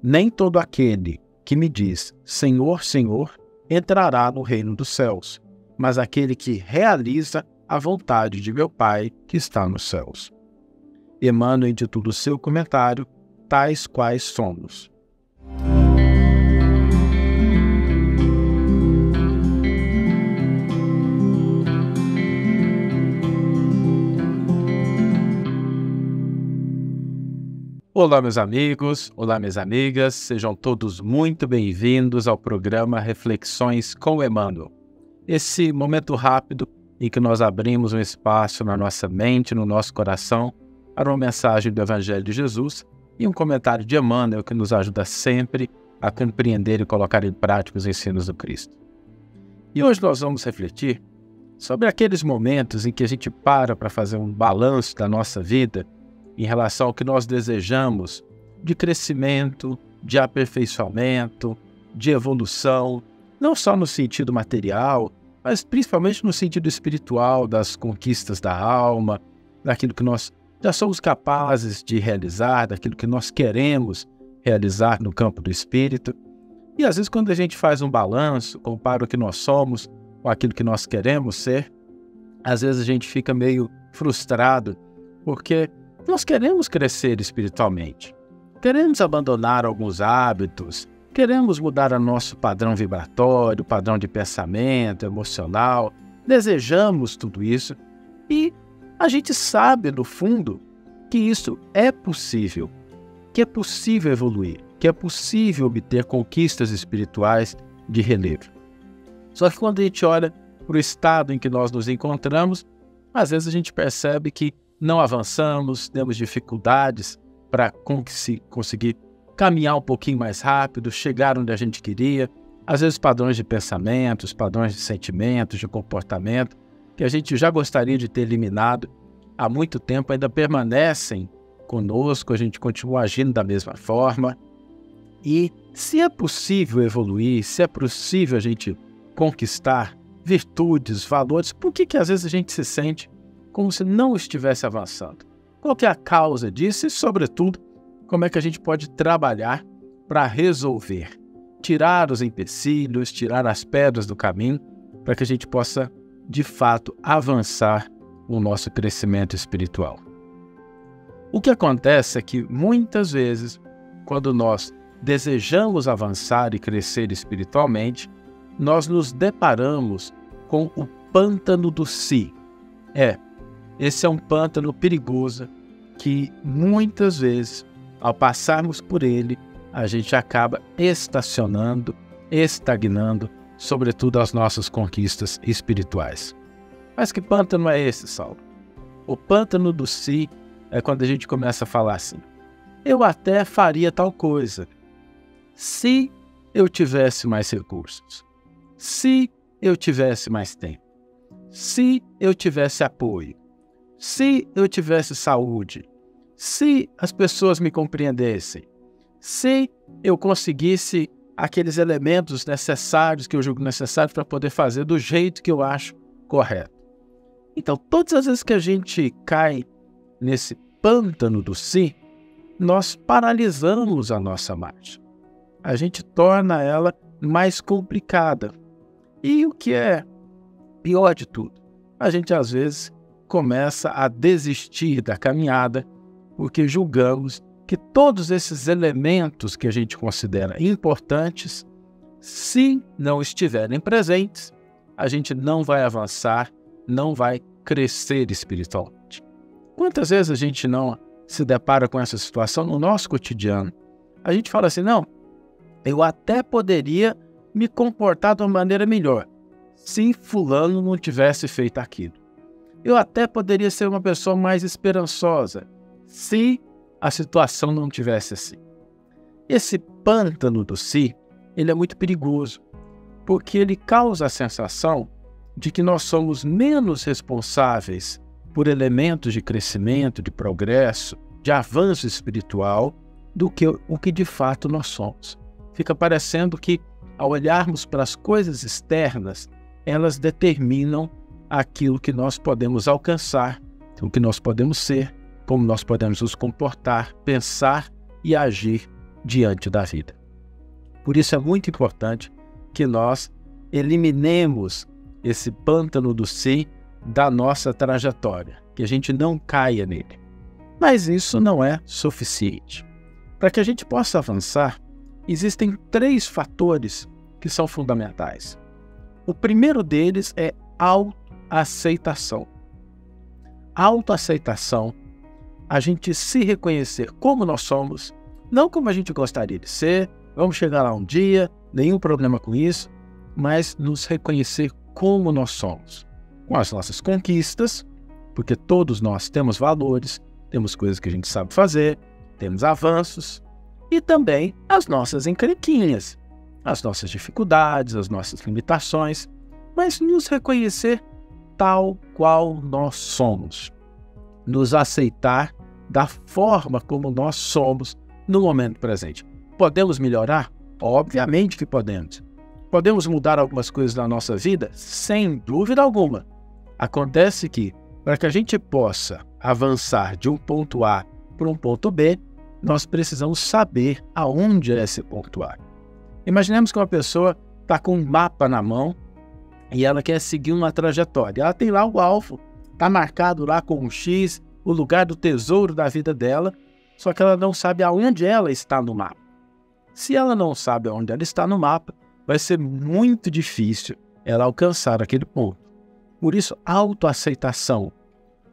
Nem todo aquele que me diz, Senhor, Senhor, entrará no reino dos céus, mas aquele que realiza a vontade de meu Pai que está nos céus. Emmanuel intitula o seu comentário, Tais Quais Somos. Olá, meus amigos, olá, minhas amigas, sejam todos muito bem-vindos ao programa Reflexões com Emmanuel. Esse momento rápido em que nós abrimos um espaço na nossa mente, no nosso coração, para uma mensagem do Evangelho de Jesus e um comentário de Emmanuel que nos ajuda sempre a compreender e colocar em prática os ensinos do Cristo. E hoje nós vamos refletir sobre aqueles momentos em que a gente para fazer um balanço da nossa vida em relação ao que nós desejamos de crescimento, de aperfeiçoamento, de evolução, não só no sentido material, mas principalmente no sentido espiritual, das conquistas da alma, daquilo que nós já somos capazes de realizar, daquilo que nós queremos realizar no campo do espírito. E às vezes quando a gente faz um balanço, compara o que nós somos com aquilo que nós queremos ser, às vezes a gente fica meio frustrado, porque nós queremos crescer espiritualmente, queremos abandonar alguns hábitos, queremos mudar o nosso padrão vibratório, padrão de pensamento, emocional, desejamos tudo isso e a gente sabe, no fundo, que isso é possível, que é possível evoluir, que é possível obter conquistas espirituais de relevo. Só que quando a gente olha para o estado em que nós nos encontramos, às vezes a gente percebe que não avançamos, temos dificuldades para conseguir caminhar um pouquinho mais rápido, chegar onde a gente queria. Às vezes padrões de pensamentos, padrões de sentimentos, de comportamento, que a gente já gostaria de ter eliminado há muito tempo, ainda permanecem conosco, a gente continua agindo da mesma forma. E se é possível evoluir, se é possível a gente conquistar virtudes, valores, por que às vezes a gente se sente como se não estivesse avançando? Qual que é a causa disso e, sobretudo, como é que a gente pode trabalhar para resolver, tirar os empecilhos, tirar as pedras do caminho, para que a gente possa, de fato, avançar no nosso crescimento espiritual. O que acontece é que, muitas vezes, quando nós desejamos avançar e crescer espiritualmente, nós nos deparamos com o pântano do si. Esse é um pântano perigoso que, muitas vezes, ao passarmos por ele, a gente acaba estacionando, estagnando, sobretudo as nossas conquistas espirituais. Mas que pântano é esse, Saulo? O pântano do si é quando a gente começa a falar assim: eu até faria tal coisa, se eu tivesse mais recursos, se eu tivesse mais tempo, se eu tivesse apoio, se eu tivesse saúde, se as pessoas me compreendessem, se eu conseguisse aqueles elementos necessários que eu julgo necessários para poder fazer do jeito que eu acho correto. Então, todas as vezes que a gente cai nesse pântano do si, nós paralisamos a nossa marcha. A gente torna ela mais complicada. E o que é pior de tudo, a gente às vezes começa a desistir da caminhada porque julgamos que todos esses elementos que a gente considera importantes, se não estiverem presentes, a gente não vai avançar, não vai crescer espiritualmente. Quantas vezes a gente não se depara com essa situação no nosso cotidiano? A gente fala assim: não, eu até poderia me comportar de uma maneira melhor se fulano não tivesse feito aquilo. Eu até poderia ser uma pessoa mais esperançosa se a situação não tivesse assim. Esse pântano do si, ele é muito perigoso, porque ele causa a sensação de que nós somos menos responsáveis por elementos de crescimento, de progresso, de avanço espiritual, do que o que de fato nós somos. Fica parecendo que, ao olharmos para as coisas externas, elas determinam aquilo que nós podemos alcançar, o que nós podemos ser, como nós podemos nos comportar, pensar e agir diante da vida. Por isso é muito importante que nós eliminemos esse pântano do si da nossa trajetória, que a gente não caia nele. Mas isso não é suficiente. Para que a gente possa avançar, existem 3 fatores que são fundamentais. O primeiro deles é autoaceitação. Autoaceitação, a gente se reconhecer como nós somos, não como a gente gostaria de ser, vamos chegar lá um dia, nenhum problema com isso, mas nos reconhecer como nós somos, com as nossas conquistas, porque todos nós temos valores, temos coisas que a gente sabe fazer, temos avanços, e também as nossas encrenquinhas, as nossas dificuldades, as nossas limitações, mas nos reconhecer tal qual nós somos, nos aceitar da forma como nós somos no momento presente. Podemos melhorar? Obviamente que podemos. Podemos mudar algumas coisas na nossa vida? Sem dúvida alguma. Acontece que, para que a gente possa avançar de um ponto A para um ponto B, nós precisamos saber aonde é esse ponto A. Imaginemos que uma pessoa está com um mapa na mão e ela quer seguir uma trajetória. Ela tem lá o alvo, está marcado lá com um X, o lugar do tesouro da vida dela, só que ela não sabe aonde ela está no mapa. Se ela não sabe aonde ela está no mapa, vai ser muito difícil ela alcançar aquele ponto. Por isso, autoaceitação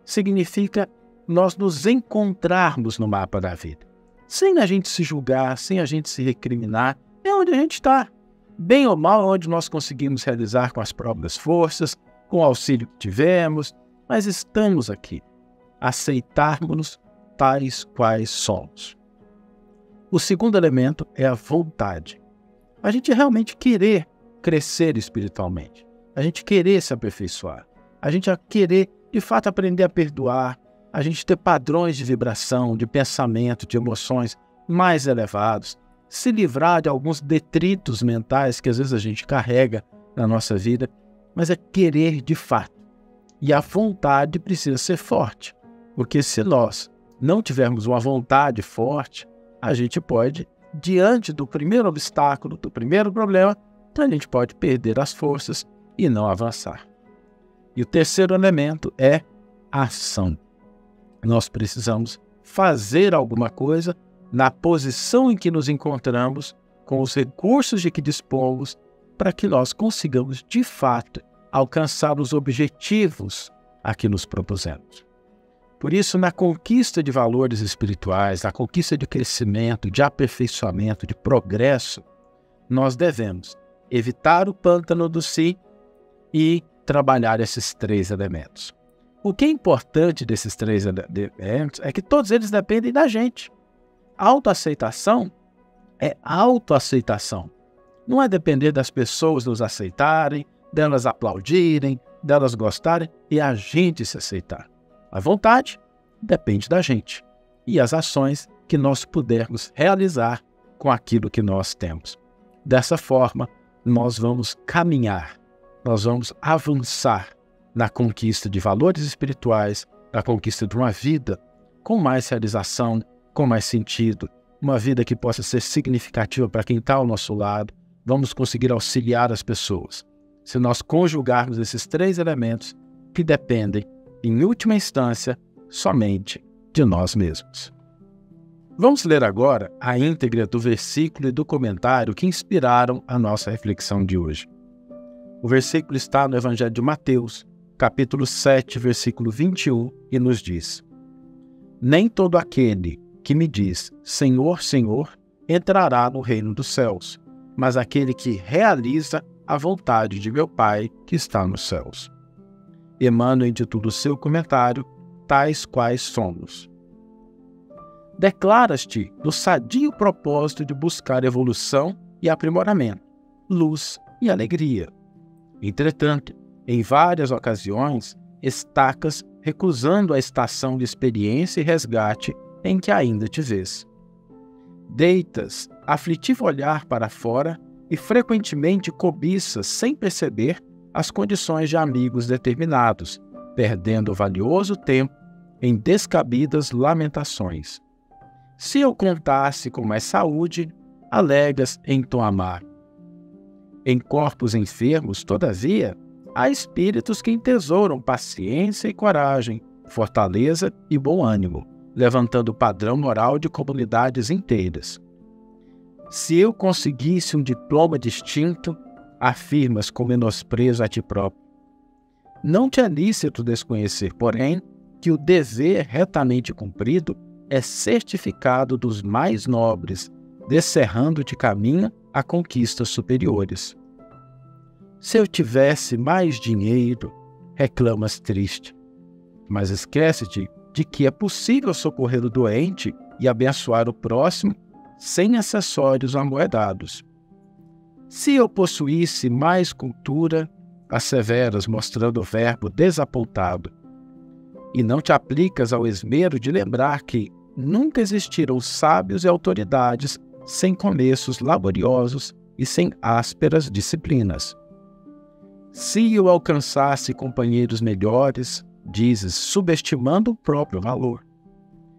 significa nós nos encontrarmos no mapa da vida. Sem a gente se julgar, sem a gente se recriminar, é onde a gente está. Bem ou mal, onde nós conseguimos realizar com as próprias forças, com o auxílio que tivemos, mas estamos aqui. Aceitarmos-nos tais quais somos. O segundo elemento é a vontade. A gente realmente querer crescer espiritualmente, a gente querer se aperfeiçoar, a gente querer, de fato, aprender a perdoar, a gente ter padrões de vibração, de pensamento, de emoções mais elevados, se livrar de alguns detritos mentais que às vezes a gente carrega na nossa vida, mas é querer de fato. E a vontade precisa ser forte, porque se nós não tivermos uma vontade forte, a gente pode, diante do primeiro obstáculo, do primeiro problema, a gente pode perder as forças e não avançar. E o terceiro elemento é a ação. Nós precisamos fazer alguma coisa na posição em que nos encontramos, com os recursos de que dispomos, para que nós consigamos, de fato, alcançar os objetivos a que nos propusemos. Por isso, na conquista de valores espirituais, na conquista de crescimento, de aperfeiçoamento, de progresso, nós devemos evitar o pântano do si e trabalhar esses 3 elementos. O que é importante desses 3 elementos é que todos eles dependem da gente. Autoaceitação é autoaceitação. Não é depender das pessoas nos aceitarem, delas aplaudirem, delas gostarem e a gente se aceitar. A vontade depende da gente e as ações que nós pudermos realizar com aquilo que nós temos. Dessa forma, nós vamos caminhar, nós vamos avançar na conquista de valores espirituais, na conquista de uma vida com mais realização, com mais sentido, uma vida que possa ser significativa para quem está ao nosso lado. Vamos conseguir auxiliar as pessoas. Se nós conjugarmos esses 3 elementos que dependem, em última instância, somente de nós mesmos. Vamos ler agora a íntegra do versículo e do comentário que inspiraram a nossa reflexão de hoje. O versículo está no Evangelho de Mateus, capítulo 7, versículo 21, e nos diz: Nem todo aquele que me diz, Senhor, Senhor, entrará no reino dos céus, mas aquele que realiza a vontade de meu Pai que está nos céus. Emmanuel intitula o seu comentário, Tais quais somos. Declaras-te no sadio propósito de buscar evolução e aprimoramento, luz e alegria. Entretanto, em várias ocasiões, estacas recusando a estação de experiência e resgate em que ainda te vês. Deitas aflitivo olhar para fora e frequentemente cobiças, sem perceber, as condições de amigos determinados, perdendo valioso tempo em descabidas lamentações. Se eu contasse com mais saúde, alegas em tom amargo. Em corpos enfermos, todavia, há espíritos que entesouram paciência e coragem, fortaleza e bom ânimo, levantando o padrão moral de comunidades inteiras. Se eu conseguisse um diploma distinto, afirmas com menosprezo a ti próprio. Não te é lícito desconhecer, porém, que o dever retamente cumprido é certificado dos mais nobres, descerrando-te caminho a conquistas superiores. Se eu tivesse mais dinheiro, reclamas triste, mas esquece-te de que é possível socorrer o doente e abençoar o próximo sem acessórios amoedados. Se eu possuísse mais cultura, asseveras mostrando o verbo desapontado, e não te aplicas ao esmero de lembrar que nunca existiram sábios e autoridades sem começos laboriosos e sem ásperas disciplinas. Se eu alcançasse companheiros melhores, dizes, subestimando o próprio valor.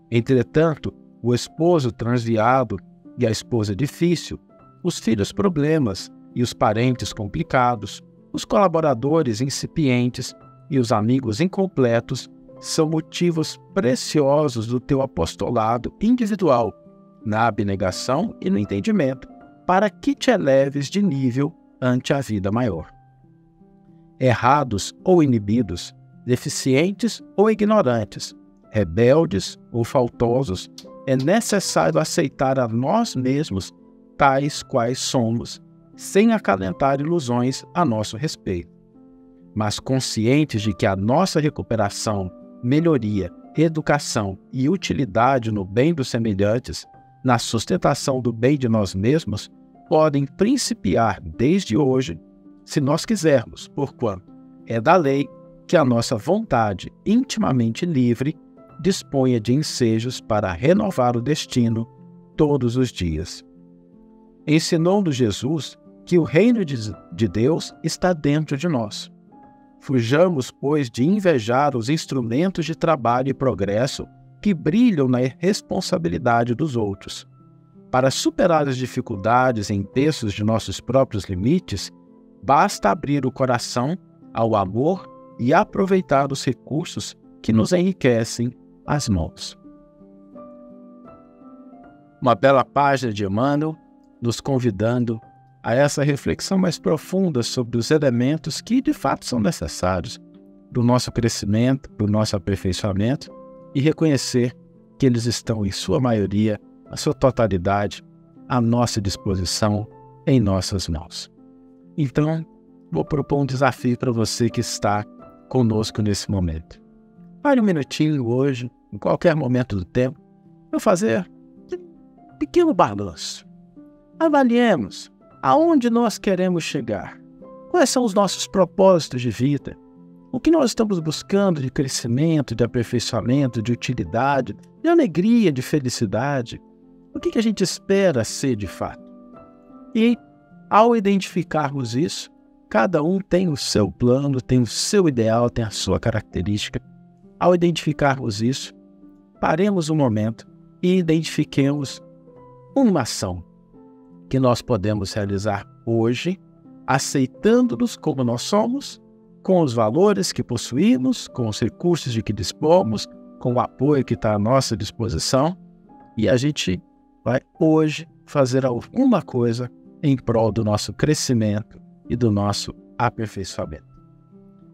Entretanto, o esposo transviado e a esposa difícil, os filhos problemas e os parentes complicados, os colaboradores incipientes e os amigos incompletos são motivos preciosos do teu apostolado individual, na abnegação e no entendimento, para que te eleves de nível ante a vida maior. Errados ou inibidos, deficientes ou ignorantes, rebeldes ou faltosos, é necessário aceitar a nós mesmos tais quais somos, sem acalentar ilusões a nosso respeito. Mas conscientes de que a nossa recuperação, melhoria, educação e utilidade no bem dos semelhantes, na sustentação do bem de nós mesmos, podem principiar desde hoje, se nós quisermos, porquanto é da lei que a nossa vontade intimamente livre disponha de ensejos para renovar o destino todos os dias. Ensinou-nos Jesus que o reino de Deus está dentro de nós. Fujamos, pois, de invejar os instrumentos de trabalho e progresso que brilham na responsabilidade dos outros. Para superar as dificuldades e empeços de nossos próprios limites, basta abrir o coração ao amor e aproveitar os recursos que nos enriquecem as mãos. Uma bela página de Emmanuel nos convidando a essa reflexão mais profunda sobre os elementos que de fato são necessários do nosso crescimento, do nosso aperfeiçoamento e reconhecer que eles estão em sua maioria, na sua totalidade, à nossa disposição, em nossas mãos. Então, vou propor um desafio para você que está conosco nesse momento. Pare um minutinho hoje, em qualquer momento do tempo, para fazer um pequeno balanço. Avaliemos aonde nós queremos chegar, quais são os nossos propósitos de vida, o que nós estamos buscando de crescimento, de aperfeiçoamento, de utilidade, de alegria, de felicidade, o que a gente espera ser de fato. E, ao identificarmos isso, cada um tem o seu plano, tem o seu ideal, tem a sua característica. Ao identificarmos isso, paremos um momento e identifiquemos uma ação que nós podemos realizar hoje, aceitando-nos como nós somos, com os valores que possuímos, com os recursos de que dispomos, com o apoio que está à nossa disposição, e a gente vai hoje fazer alguma coisa em prol do nosso crescimento e do nosso aperfeiçoamento.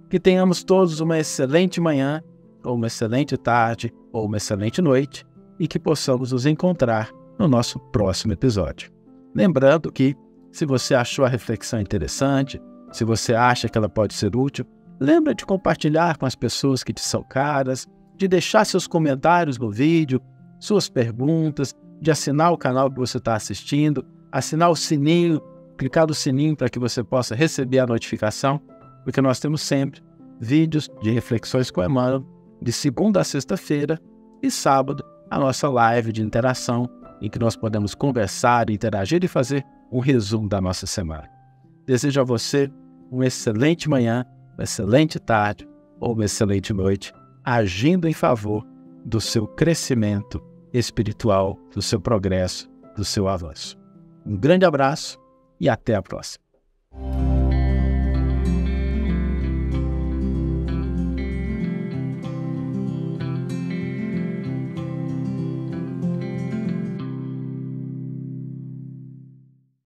Que tenhamos todos uma excelente manhã, ou uma excelente tarde, ou uma excelente noite, e que possamos nos encontrar no nosso próximo episódio. Lembrando que, se você achou a reflexão interessante, se você acha que ela pode ser útil, lembra de compartilhar com as pessoas que te são caras, de deixar seus comentários no vídeo, suas perguntas, de assinar o canal que você está assistindo, assinar o sininho, clicar no sininho para que você possa receber a notificação, porque nós temos sempre vídeos de reflexões com Emmanuel de segunda a sexta-feira e sábado a nossa live de interação em que nós podemos conversar, interagir e fazer um resumo da nossa semana. Desejo a você uma excelente manhã, uma excelente tarde ou uma excelente noite, agindo em favor do seu crescimento espiritual, do seu progresso, do seu avanço. Um grande abraço e até a próxima.